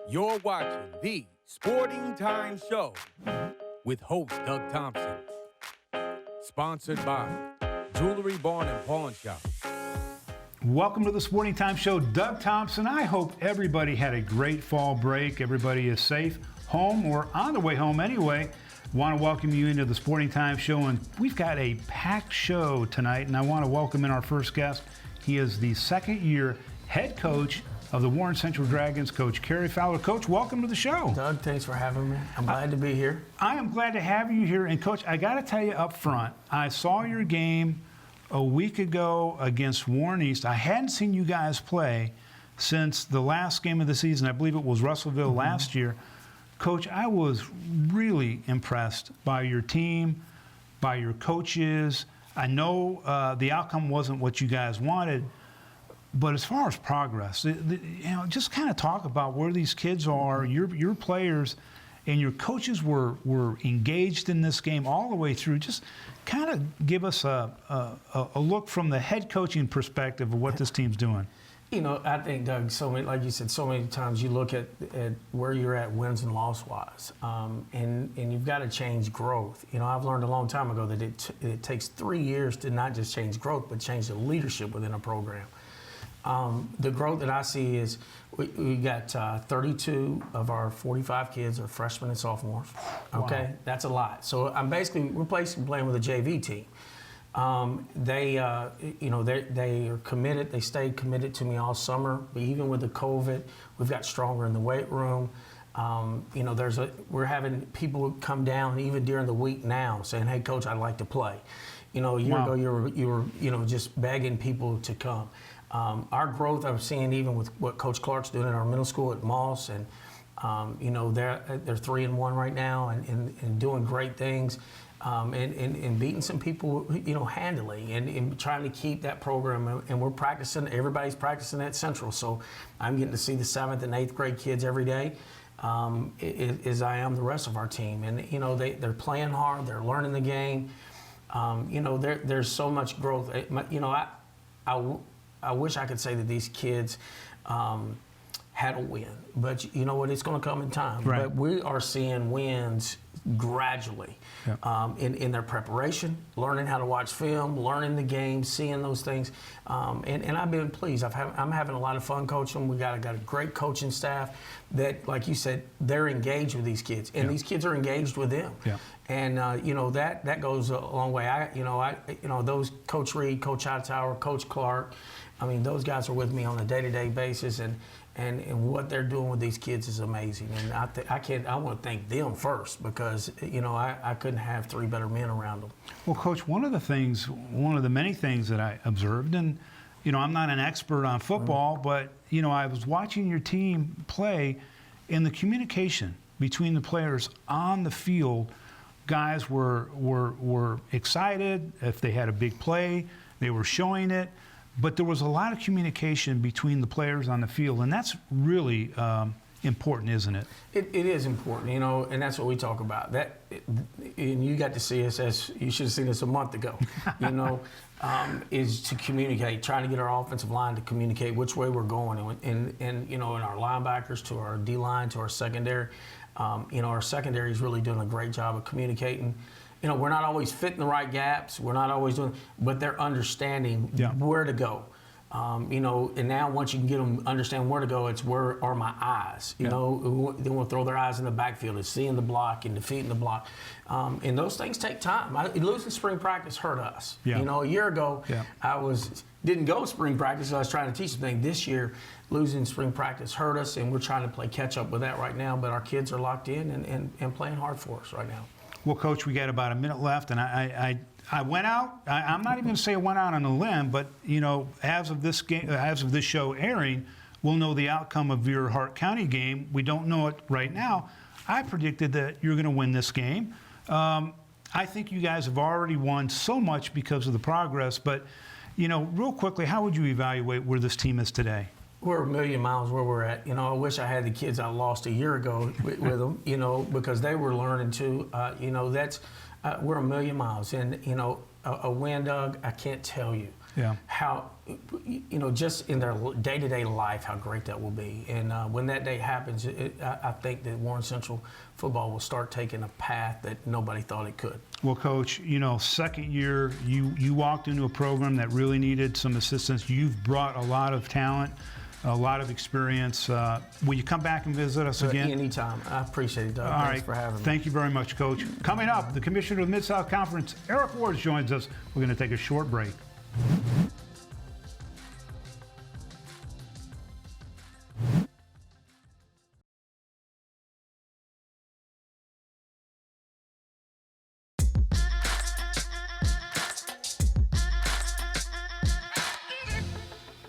You're watching the Sporting Time Show with host Doug Thompson. Sponsored by Jewelry Barn and Pawn Shop. Welcome to the Sporting Time Show. Doug Thompson. I hope everybody had a great fall break. Everybody is safe, home, or on the way home anyway. Want to welcome you into the Sporting Time Show, and we've got a packed show tonight, and I want to welcome in our first guest. He is the second-year head coach of the Warren Central Dragons, Coach Kerry Fowler. Coach, welcome to the show. Doug, thanks for having me. I'm glad to be here. I am glad to have you here. And, Coach, I got to tell you up front, I saw your game a week ago against Warren East. I hadn't seen you guys play since the last game of the season. I believe it was Russellville last year. Coach, I was really impressed by your team, by your coaches. I know the outcome wasn't what you guys wanted, but as far as progress, just kind of talk about where these kids are, your players, and your coaches were engaged in this game all the way through. Just kind of give us a look from the head coaching perspective of what this team's doing. You know, I think, Doug, like you said, so many times you look at where you're at wins and loss-wise, and you've got to change growth. You know, I've learned a long time ago that it takes 3 years to not just change growth, but change the leadership within a program. The growth that I see is we got 32 of our 45 kids are freshmen and sophomores. Okay, wow. That's a lot. So we're playing with a JV team. They are committed. They stayed committed to me all summer. But even with the COVID, we've got stronger in the weight room. We're having people come down even during the week now saying, "Hey, Coach, I'd like to play." You know, a year ago you were just begging people to come. Our growth I'm seeing even with what Coach Clark's doing in our middle school at Moss, and they're 3-1 right now and doing great things. And beating some people, handily, and trying to keep that program. And we're practicing. Everybody's practicing at Central, so I'm getting to see the 7th and 8th grade kids every day, as I am the rest of our team. And they're playing hard. They're learning the game. There's so much growth. I wish I could say that these kids had a win, but you know what? It's going to come in time. Right. But we are seeing wins gradually. Yep. In their preparation, learning how to watch film, learning the game, seeing those things, and I've been pleased. I'm having a lot of fun coaching. We got a great coaching staff that, like you said, they're engaged with these kids, and these kids are engaged with them. Yeah. And that goes a long way. Those Coach Reed, Coach Hightower, Coach Clark. I mean, those guys are with me on a day-to-day basis, and what they're doing with these kids is amazing. And I want to thank them first because, I couldn't have 3 better men around them. Well, Coach, one of the many things that I observed, and, I'm not an expert on football, but, I was watching your team play, and the communication between the players on the field, guys were excited. If they had a big play, they were showing it. But there was a lot of communication between the players on the field, and that's really important, isn't it? It is important, and that's what we talk about. And you got to see us, as you should have seen us a month ago, is to communicate, trying to get our offensive line to communicate which way we're going, and our linebackers to our D-line to our secondary. Our secondary is really doing a great job of communicating. We're not always fitting the right gaps. We're not always but they're understanding where to go. And now once you can get them understand where to go, it's where are my eyes. They want to throw their eyes in the backfield and seeing the block and defeating the block. And those things take time. Losing spring practice hurt us. Yeah. A year ago, I didn't go to spring practice, so I was trying to teach some things. This year, losing spring practice hurt us, and we're trying to play catch up with that right now. But our kids are locked in and playing hard for us right now. Well, Coach, we got about a minute left, and I went out. I'm not even going to say I went out on a limb, but as of this show airing, we'll know the outcome of your Hart County game. We don't know it right now. I predicted that you're going to win this game. I think you guys have already won so much because of the progress. But real quickly, how would you evaluate where this team is today? We're a million miles where we're at. I wish I had the kids I lost a year ago with them, because they were learning too. We're a million miles. And, a win, Doug, I can't tell you how just in their day-to-day life, how great that will be. And when that day happens, I think that Warren Central football will start taking a path that nobody thought it could. Well, Coach, second year, you walked into a program that really needed some assistance. You've brought a lot of talent, a lot of experience. Will you come back and visit us again? Anytime. I appreciate it, Doug. All Thanks right. for having me. Thank you very much, Coach. Coming up, the Commissioner of the Mid-South Conference, Eric Ward, joins us. We're going to take a short break.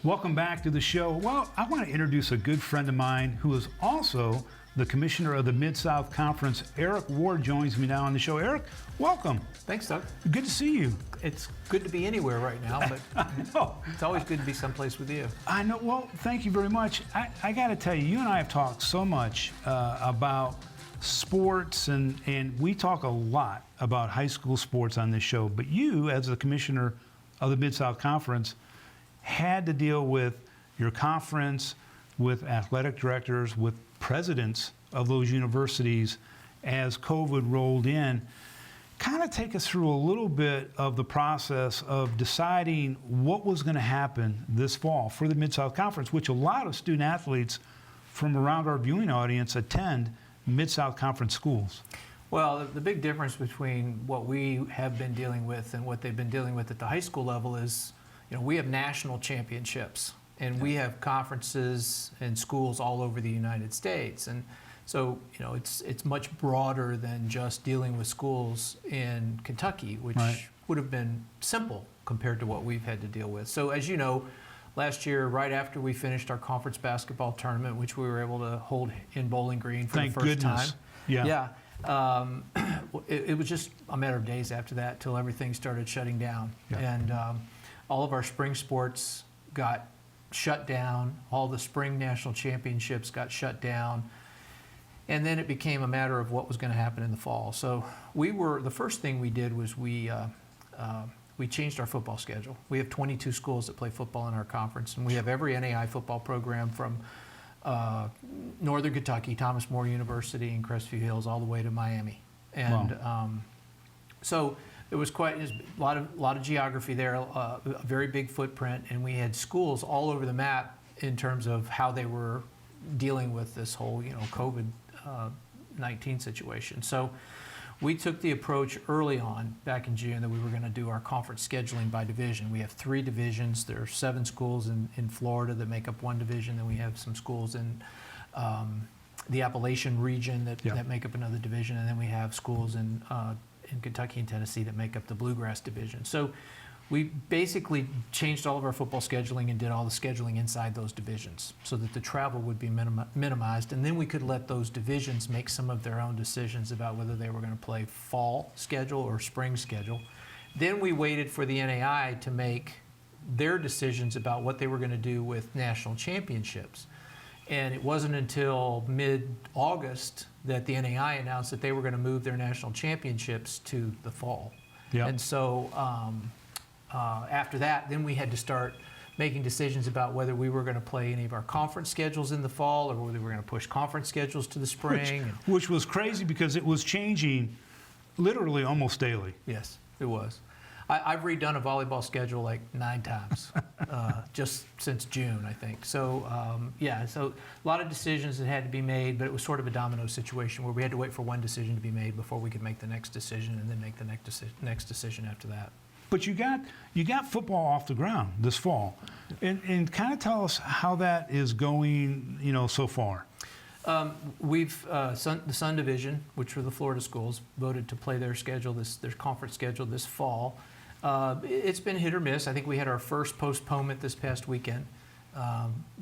Welcome back to the show. Well, I want to introduce a good friend of mine who is also the Commissioner of the Mid-South Conference. Eric Ward joins me now on the show. Eric, welcome. Thanks, Doug. Good to see you. It's good to be anywhere right now, but it's always good to be someplace with you. I know. Well, thank you very much. I got to tell you, you and I have talked so much about sports, and we talk a lot about high school sports on this show. But you, as the Commissioner of the Mid-South Conference, had to deal with your conference, with athletic directors, with presidents of those universities as COVID rolled in. Kind of take us through a little bit of the process of deciding what was going to happen this fall for the Mid-South Conference, which a lot of student athletes from around our viewing audience attend Mid-South Conference schools. Well, the big difference between what we have been dealing with and what they've been dealing with at the high school level is, we have national championships, and we have conferences and schools all over the United States. And so, it's much broader than just dealing with schools in Kentucky, which would have been simple compared to what we've had to deal with. So as you know, last year, right after we finished our conference basketball tournament, which we were able to hold in Bowling Green for the first time. Yeah. It was just a matter of days after that till everything started shutting down. Yeah. And all of our spring sports got shut down. All the spring national championships got shut down. And then it became a matter of what was going to happen in the fall. So the first thing we did was we changed our football schedule. We have 22 schools that play football in our conference, and we have every NAI football program from Northern Kentucky, Thomas More University in Crestview Hills, all the way to Miami. And so it was a lot of geography there, a very big footprint, and we had schools all over the map in terms of how they were dealing with this whole COVID-19 situation. So we took the approach early on, back in June, that we were going to do our conference scheduling by division. We have 3 divisions. There are 7 schools in Florida that make up one division. Then we have some schools in the Appalachian region that make up another division. And then we have schools in Kentucky and Tennessee that make up the Bluegrass division. So we basically changed all of our football scheduling and did all the scheduling inside those divisions so that the travel would be minimized. And then we could let those divisions make some of their own decisions about whether they were going to play fall schedule or spring schedule. Then we waited for the NAI to make their decisions about what they were going to do with national championships. And it wasn't until mid-August that the NAI announced that they were going to move their national championships to the fall. Yep. And so after that, then we had to start making decisions about whether we were going to play any of our conference schedules in the fall or whether we were going to push conference schedules to the spring. Which was crazy because it was changing literally almost daily. Yes, it was. I've redone a volleyball schedule like 9 times just since June, I think. So, so a lot of decisions that had to be made, but it was sort of a domino situation where we had to wait for one decision to be made before we could make the next decision and then make the next decision after that. But you got football off the ground this fall. And kind of tell us how that is going, so far. The Sun Division, which were the Florida schools, voted to play their conference schedule this fall. It's been hit or miss. I think we had our first postponement this past weekend.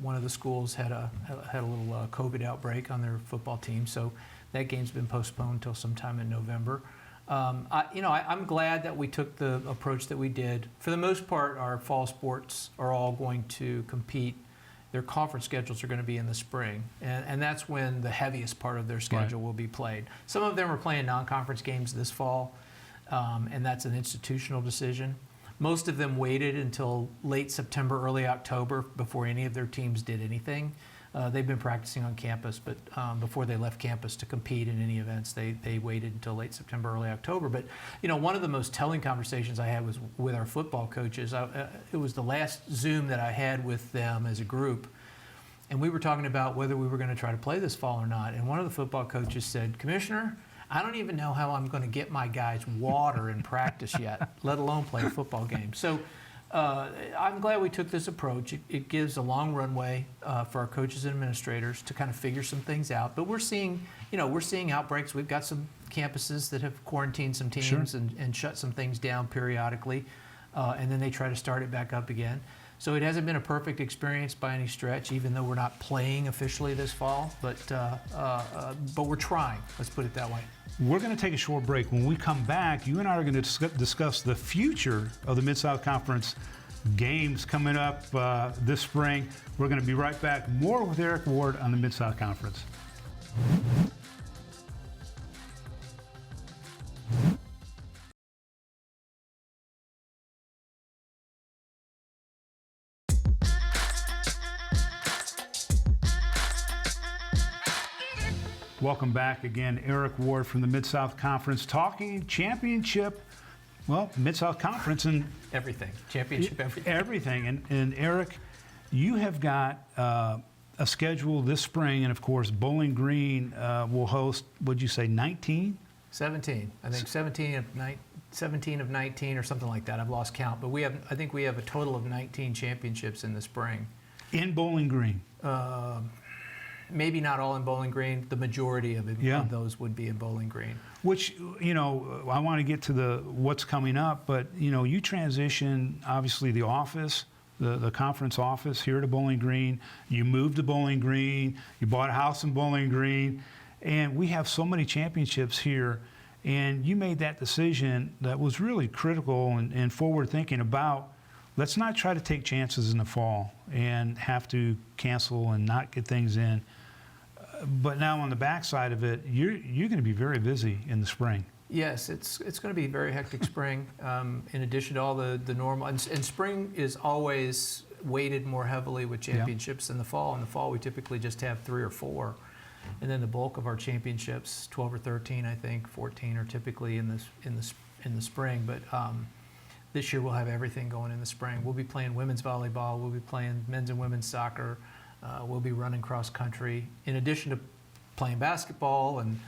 One of the schools had a little COVID outbreak on their football team, so that game's been postponed until sometime in November. I'm glad that we took the approach that we did. For the most part, our fall sports are all going to compete. Their conference schedules are going to be in the spring, and that's when the heaviest part of their schedule will be played. Some of them are playing non-conference games this fall, and that's an institutional decision. Most of them waited until late September, early October before any of their teams did anything. They've been practicing on campus, but before they left campus to compete in any events, they waited until late September, early October. But, one of the most telling conversations I had was with our football coaches. It was the last Zoom that I had with them as a group, and we were talking about whether we were going to try to play this fall or not. And one of the football coaches said, "Commissioner, I don't even know how I'm going to get my guys water in practice yet, let alone play a football game." So I'm glad we took this approach. It gives a long runway for our coaches and administrators to kind of figure some things out. But we're seeing outbreaks. We've got some campuses that have quarantined some teams and shut some things down periodically, and then they try to start it back up again. So it hasn't been a perfect experience by any stretch, even though we're not playing officially this fall. But we're trying. Let's put it that way. We're going to take a short break. When we come back, you and I are going to discuss the future of the Mid-South Conference games coming up this spring. We're going to be right back. More with Eric Ward on the Mid-South Conference. Welcome back again. Eric Ward from the Mid-South Conference talking championship, Mid-South Conference and everything. Championship, everything. Everything. And Eric, you have got a schedule this spring, and of course Bowling Green will host, what'd you say, 19? 17. I think 17 of 19 or something like that. I've lost count. But I think we have a total of 19 championships in the spring. In Bowling Green? Maybe not all in Bowling Green. The majority of those would be in Bowling Green. Which, I want to get to what's coming up, but, you transition, obviously, the office, the conference office here to Bowling Green. You moved to Bowling Green. You bought a house in Bowling Green. And we have so many championships here. And you made that decision that was really critical and forward-thinking about, let's not try to take chances in the fall and have to cancel and not get things in. But now on the backside of it, you're going to be very busy in the spring. Yes, it's going to be a very hectic spring. In addition to all the normal, and spring is always weighted more heavily with championships than the fall. In the fall, we typically just have 3 or 4, and then the bulk of our championships, 12 or 13, I think, 14, are typically in the spring. But this year we'll have everything going in the spring. We'll be playing women's volleyball. We'll be playing men's and women's soccer. We'll be running cross country. In addition to playing basketball and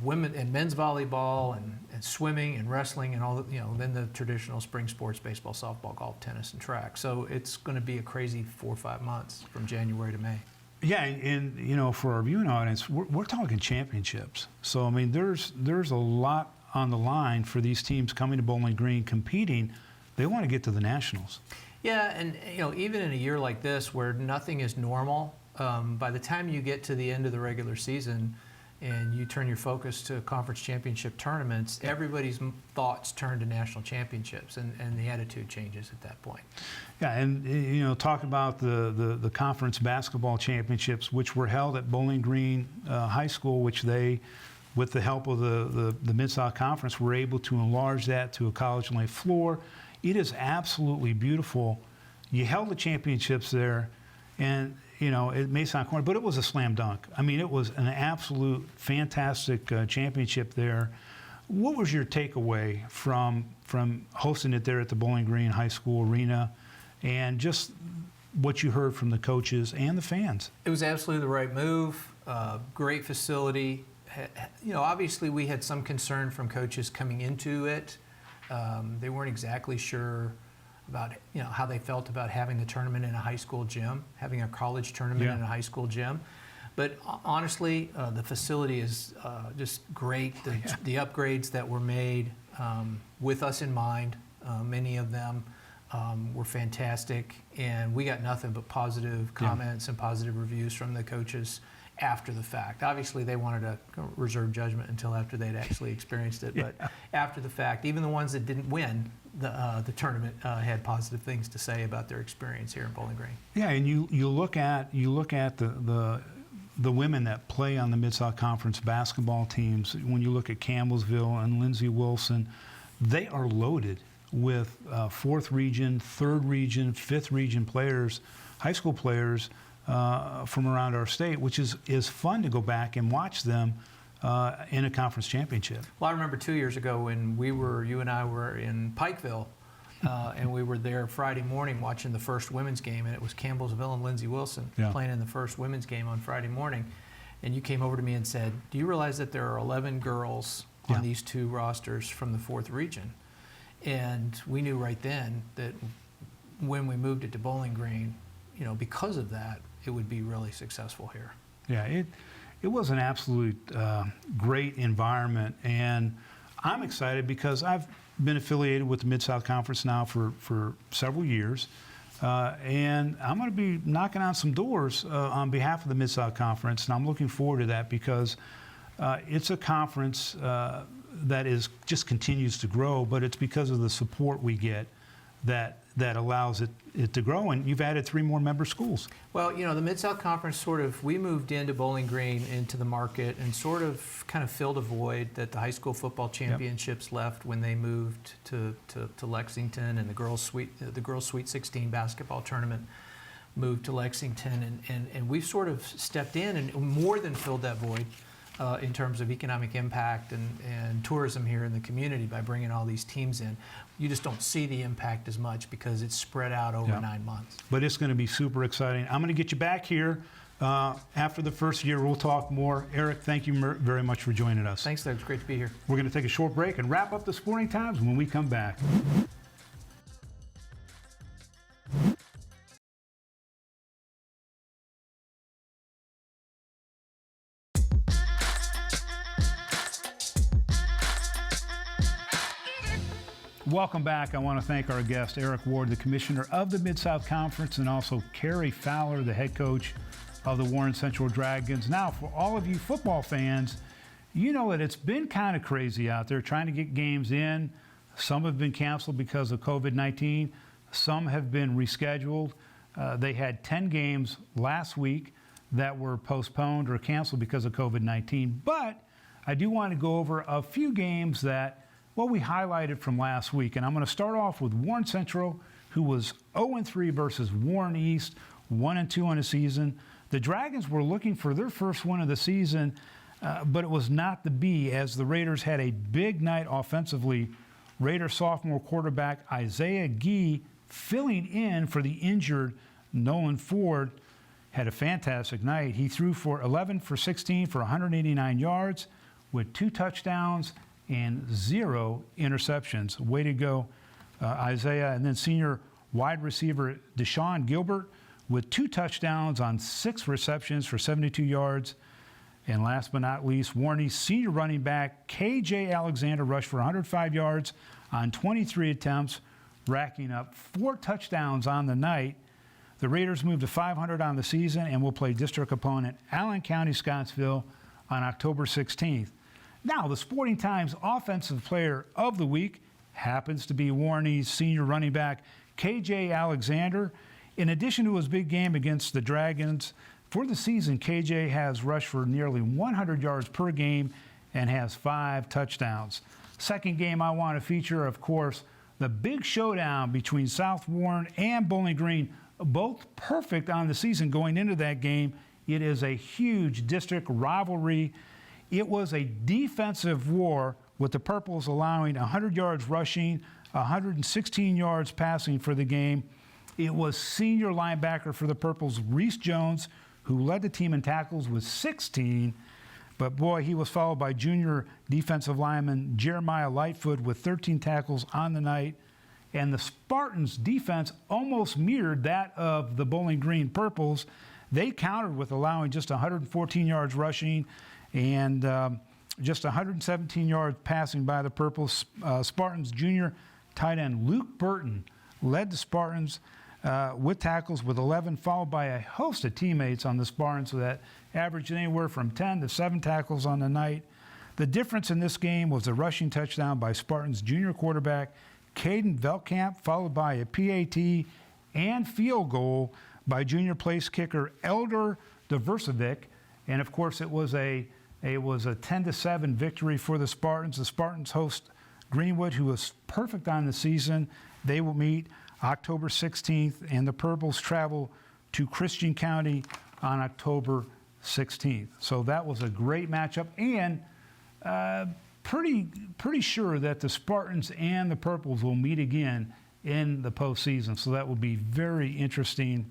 women and men's volleyball and swimming and wrestling and all the, then the traditional spring sports, baseball, softball, golf, tennis, and track. So it's going to be a crazy 4 or 5 months from January to May. Yeah, and for our viewing audience, we're talking championships. So I mean, there's a lot on the line for these teams coming to Bowling Green competing. They want to get to the Nationals. Yeah, and even in a year like this where nothing is normal, by the time you get to the end of the regular season and you turn your focus to conference championship tournaments, everybody's thoughts turn to national championships, and the attitude changes at that point. Yeah, and talk about the conference basketball championships, which were held at Bowling Green High School, which they, with the help of the Mid-South Conference, were able to enlarge that to a college-length floor. It is absolutely beautiful. You held the championships there, and it may sound corny, but it was a slam dunk. I mean, it was an absolute fantastic championship there. What was your takeaway from hosting it there at the Bowling Green High School arena, and just what you heard from the coaches and the fans? It was absolutely the right move. Great facility. Obviously we had some concern from coaches coming into it. They weren't exactly sure about how they felt about having the tournament in a high school gym, having a college tournament in a high school gym. But honestly, the facility is just great. The upgrades that were made with us in mind, many of them were fantastic, and we got nothing but positive comments and positive reviews from the coaches after the fact. Obviously, they wanted to reserve judgment until after they'd actually experienced it. But after the fact, even the ones that didn't win the tournament had positive things to say about their experience here in Bowling Green. Yeah, and you look at the women that play on the Mid-South Conference basketball teams. When you look at Campbellsville and Lindsey Wilson, they are loaded with 4th region, 3rd region, 5th region players, high school players from around our state, which is fun to go back and watch them in a conference championship. Well, I remember 2 years ago when you and I were in Pikeville, and we were there Friday morning watching the first women's game, and it was Campbellsville and Lindsey Wilson playing in the first women's game on Friday morning. And you came over to me and said, "Do you realize that there are 11 girls on these two rosters from the 4th region?" And we knew right then that when we moved it to Bowling Green, because of that, it would be really successful here. Yeah, it was an absolute great environment, and I'm excited because I've been affiliated with the Mid-South Conference now for several years, and I'm going to be knocking on some doors on behalf of the Mid-South Conference, and I'm looking forward to that because it's a conference that just continues to grow, but it's because of the support we get that allows it to grow, and you've added 3 more member schools. Well, the Mid-South Conference we moved into Bowling Green, into the market, and kind of filled a void that the high school football championships left when they moved to Lexington, and the girls Sweet 16 basketball tournament moved to Lexington, and we've sort of stepped in and more than filled that void in terms of economic impact and tourism here in the community by bringing all these teams in. You just don't see the impact as much because it's spread out over 9 months. But it's going to be super exciting. I'm going to get you back here after the first year. We'll talk more. Eric, thank you very much for joining us. Thanks, Doug. It's great to be here. We're going to take a short break and wrap up the Sporting Times when we come back. Welcome back. I want to thank our guest, Eric Ward, the commissioner of the Mid-South Conference, and also Kerry Fowler, the head coach of the Warren Central Dragons. Now, for all of you football fans, you know that it's been kind of crazy out there trying to get games in. Some have been canceled because of COVID-19. Some have been rescheduled. They had 10 games last week that were postponed or canceled because of COVID-19. But I do want to go over a few games that we highlighted from last week, and I'm going to start off with Warren Central, who was 0-3 versus Warren East, 1-2 on the season. The Dragons were looking for their first win of the season, but it was not the be, as the Raiders had a big night offensively. Raider sophomore quarterback Isaiah Gee, filling in for the injured Nolan Ford, had a fantastic night. He threw for 11 for 16 for 189 yards with 2 touchdowns and 0 interceptions. Way to go, Isaiah. And then senior wide receiver Deshaun Gilbert with 2 touchdowns on 6 receptions for 72 yards. And last but not least, Warren East senior running back KJ Alexander rushed for 105 yards on 23 attempts, racking up 4 touchdowns on the night. The Raiders moved to 500 on the season and will play district opponent Allen County Scottsville on October 16th. Now, the Sporting Times Offensive Player of the Week happens to be Warren East senior running back KJ Alexander. In addition to his big game against the Dragons, for the season, KJ has rushed for nearly 100 yards per game and has 5 touchdowns. Second game I want to feature, of course, the big showdown between South Warren and Bowling Green, both perfect on the season going into that game. It is a huge district rivalry. It was a defensive war, with the Purples allowing 100 yards rushing, 116 yards passing for the game. It was senior linebacker for the Purples, Reese Jones, who led the team in tackles with 16. But boy, he was followed by junior defensive lineman Jeremiah Lightfoot with 13 tackles on the night. And the Spartans' defense almost mirrored that of the Bowling Green Purples. They countered with allowing just 114 yards rushing and just 117 yards passing by the Purples. Spartans junior tight end Luke Burton led the Spartans with tackles with 11, followed by a host of teammates on the Spartans that averaged anywhere from 10 to 7 tackles on the night. The difference in this game was a rushing touchdown by Spartans junior quarterback Caden Velkamp, followed by a PAT and field goal by junior place kicker Elder Diversovic. And of course, it was a 10-7 victory for the Spartans. The Spartans host Greenwood, who was perfect on the season. They will meet October 16th, and the Purples travel to Christian County on October 16th. So that was a great matchup, and pretty sure that the Spartans and the Purples will meet again in the postseason. So that will be very interesting,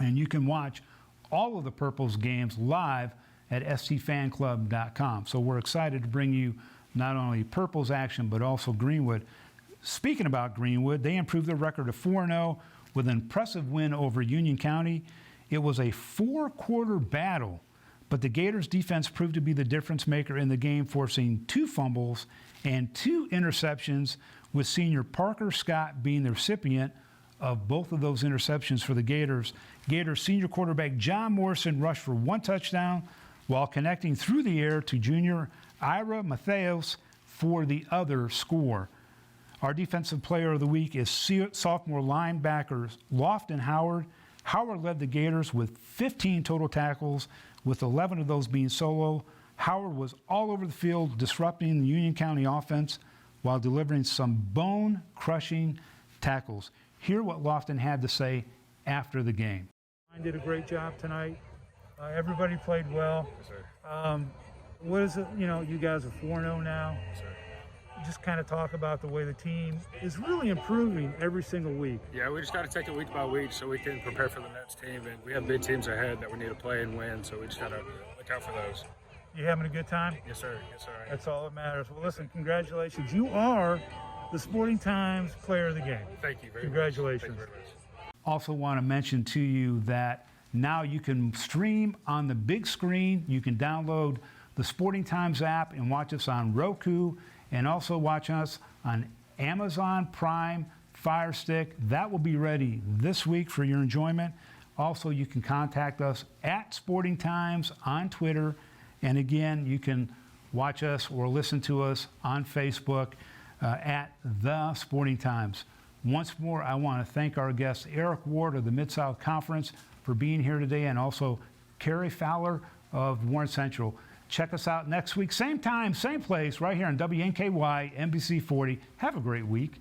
and you can watch all of the Purples games live at stfanclub.com. So we're excited to bring you not only Purples action, but also Greenwood. Speaking about Greenwood, they improved their record to 4-0 with an impressive win over Union County. It was a 4-quarter battle, but the Gators defense proved to be the difference maker in the game, forcing 2 fumbles and 2 interceptions, with senior Parker Scott being the recipient of both of those interceptions for the Gators. Gators senior quarterback John Morrison rushed for 1 touchdown while connecting through the air to junior Ira Matheos for the other score. Our defensive player of the week is sophomore linebackers Lofton Howard. Howard led the Gators with 15 total tackles, with 11 of those being solo. Howard was all over the field, disrupting the Union County offense while delivering some bone-crushing tackles. Hear what Lofton had to say after the game. I did a great job tonight. Everybody played well. Yes, sir. What is it? You know, you guys are 4-0 now. Yes, sir. Just kind of talk about the way the team is really improving every single week. Yeah, we just got to take it week by week so we can prepare for the next team. And we have big teams ahead that we need to play and win, so we just got to look out for those. You having a good time? Yes, sir. Yes, sir. That's all that matters. Well, listen, congratulations. You are the Sporting Times Player of the Game. Thank you very Congratulations. much. Thank you very much. Also want to mention to you that now you can stream on the big screen. You can download the Sporting Times app and watch us on Roku, and also watch us on Amazon Prime Fire Stick. That will be ready this week for your enjoyment. Also, you can contact us at Sporting Times on Twitter. And again, you can watch us or listen to us on Facebook at The Sporting Times. Once more, I want to thank our guest, Eric Ward of the Mid-South Conference, for being here today, and also Kerry Fowler of Warren Central. Check us out next week, same time, same place, right here on WNKY, NBC 40. Have a great week.